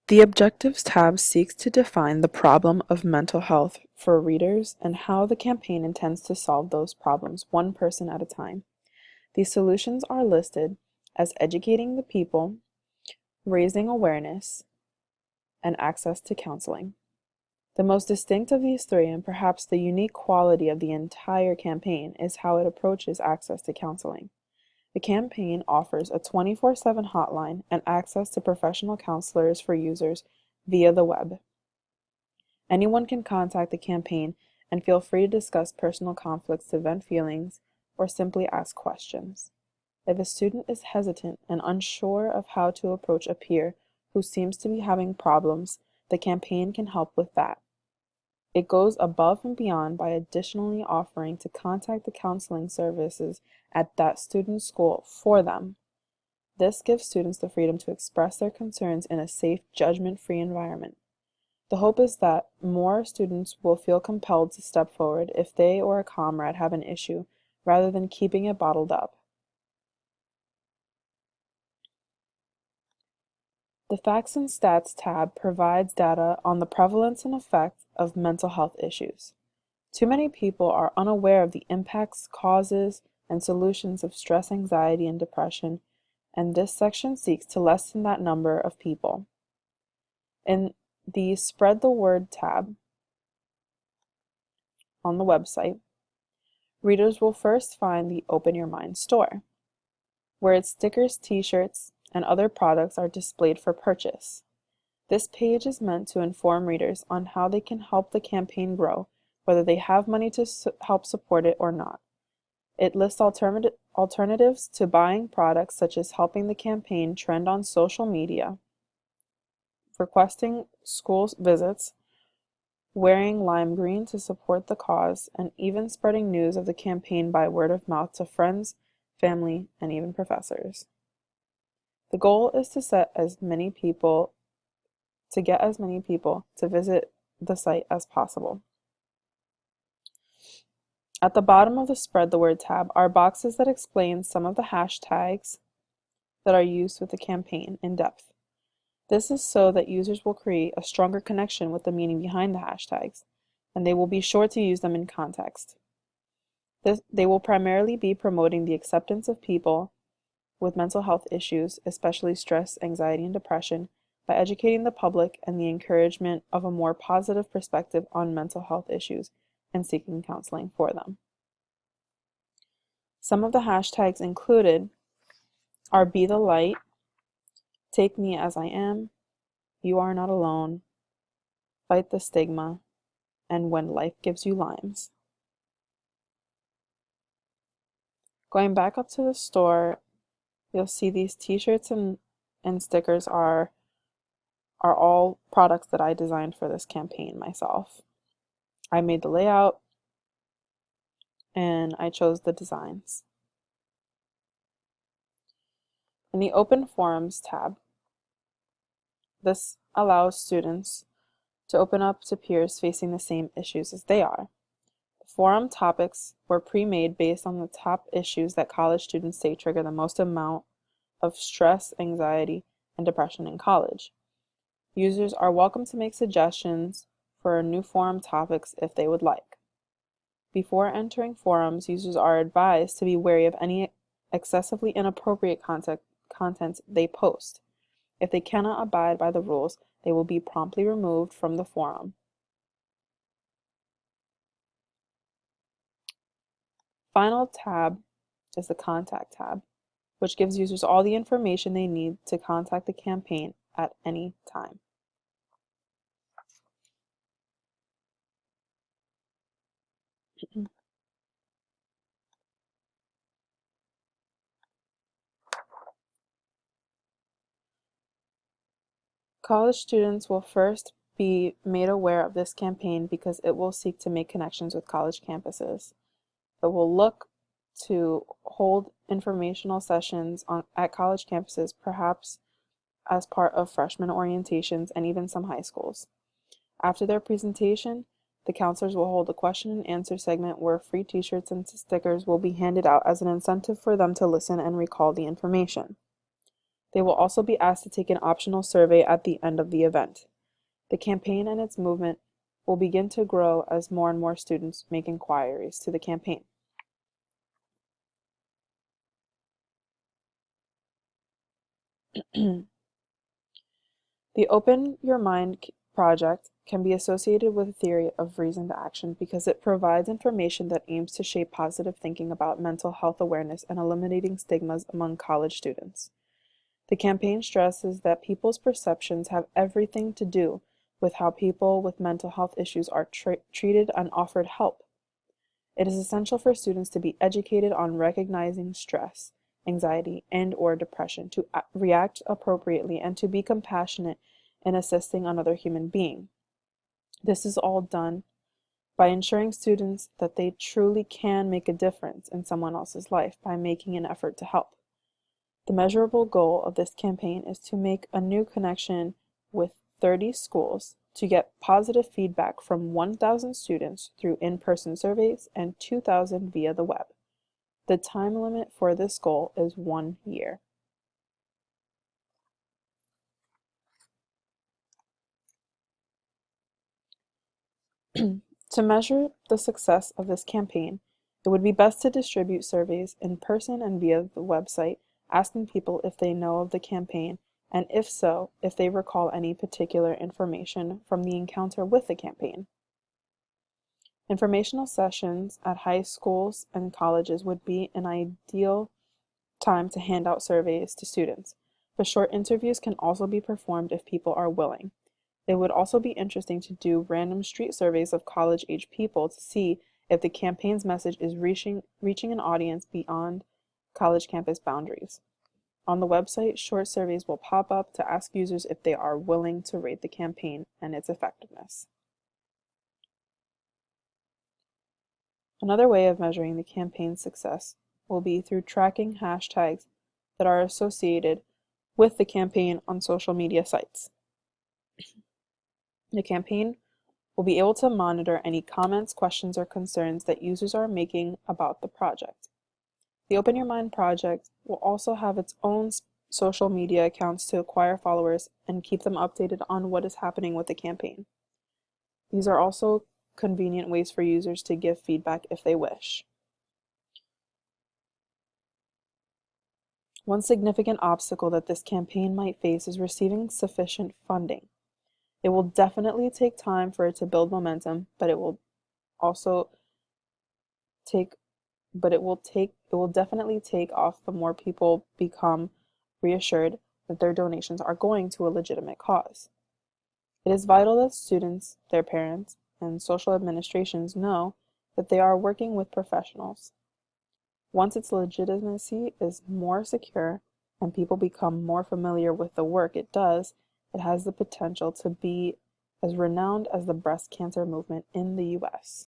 The Objectives tab seeks to define the problem of mental health for readers and how the campaign intends to solve those problems one person at a time. These solutions are listed as educating the people, raising awareness, and access to counseling. The most distinct of these three, and perhaps the unique quality of the entire campaign, is how it approaches access to counseling. The campaign offers a 24/7 hotline and access to professional counselors for users via the web. Anyone can contact the campaign and feel free to discuss personal conflicts, to vent feelings, or simply ask questions. If a student is hesitant and unsure of how to approach a peer who seems to be having problems, the campaign can help with that. It goes above and beyond by additionally offering to contact the counseling services at that student's school for them. This gives students the freedom to express their concerns in a safe, judgment-free environment. The hope is that more students will feel compelled to step forward if they or a comrade have an issue, rather than keeping it bottled up. The Facts and Stats tab provides data on the prevalence and effect of mental health issues. Too many people are unaware of the impacts, causes, and solutions of stress, anxiety, and depression, and this section seeks to lessen that number of people. In the Spread the Word tab on the website, readers will first find the Open Your Mind store, where its stickers, t-shirts, and other products are displayed for purchase. This page is meant to inform readers on how they can help the campaign grow, whether they have money to help support it or not. It lists alternatives to buying products, such as helping the campaign trend on social media, requesting school visits, wearing lime green to support the cause, and even spreading news of the campaign by word of mouth to friends, family, and even professors. The goal is to get as many people to visit the site as possible. At the bottom of the Spread the Word tab are boxes that explain some of the hashtags that are used with the campaign in depth. This is so that users will create a stronger connection with the meaning behind the hashtags, and they will be sure to use them in context. They will primarily be promoting the acceptance of people with mental health issues, especially stress, anxiety, and depression, by educating the public and the encouragement of a more positive perspective on mental health issues and seeking counseling for them. Some of the hashtags included are Be the Light, Take Me As I Am, You Are Not Alone, Fight the Stigma, and When Life Gives You Limes. Going back up to the store, you'll see these t-shirts and stickers are all products that I designed for this campaign myself. I made the layout and I chose the designs. In the Open Forums tab, this allows students to open up to peers facing the same issues as they are. The forum topics were pre-made based on the top issues that college students say trigger the most amount of stress, anxiety, and depression in college. Users are welcome to make suggestions for new forum topics if they would like. Before entering forums, users are advised to be wary of any excessively inappropriate content they post. If they cannot abide by the rules, they will be promptly removed from the forum. Final tab is the Contact tab, which gives users all the information they need to contact the campaign at any time. College students will first be made aware of this campaign because it will seek to make connections with college campuses. It will look to hold informational sessions at college campuses, perhaps as part of freshman orientations and even some high schools. After their presentation, the counselors will hold a question and answer segment where free t-shirts and stickers will be handed out as an incentive for them to listen and recall the information. They will also be asked to take an optional survey at the end of the event. The campaign and its movement will begin to grow as more and more students make inquiries to the campaign. The Open Your Mind project can be associated with a theory of reasoned action because it provides information that aims to shape positive thinking about mental health awareness and eliminating stigmas among college students. The campaign stresses that people's perceptions have everything to do with how people with mental health issues are treated and offered help. It is essential for students to be educated on recognizing stress, anxiety, and/or depression, to react appropriately, and to be compassionate in assisting another human being. This is all done by ensuring students that they truly can make a difference in someone else's life by making an effort to help. The measurable goal of this campaign is to make a new connection with 30 schools to get positive feedback from 1,000 students through in-person surveys and 2,000 via the web. The time limit for this goal is 1 year. To measure the success of this campaign, it would be best to distribute surveys in person and via the website, asking people if they know of the campaign, and if so, if they recall any particular information from the encounter with the campaign. Informational sessions at high schools and colleges would be an ideal time to hand out surveys to students, but short interviews can also be performed if people are willing. It would also be interesting to do random street surveys of college-age people to see if the campaign's message is reaching an audience beyond college campus boundaries. On the website, short surveys will pop up to ask users if they are willing to rate the campaign and its effectiveness. Another way of measuring the campaign's success will be through tracking hashtags that are associated with the campaign on social media sites. The campaign will be able to monitor any comments, questions, or concerns that users are making about the project. The Open Your Mind project will also have its own social media accounts to acquire followers and keep them updated on what is happening with the campaign. These are also convenient ways for users to give feedback if they wish. One significant obstacle that this campaign might face is receiving sufficient funding. It will definitely take time for it to build momentum, but it will definitely take off the more people become reassured that their donations are going to a legitimate cause. It is vital that students, their parents, and social administrations know that they are working with professionals. Once its legitimacy is more secure and people become more familiar with the work it does, it has the potential to be as renowned as the breast cancer movement in the US.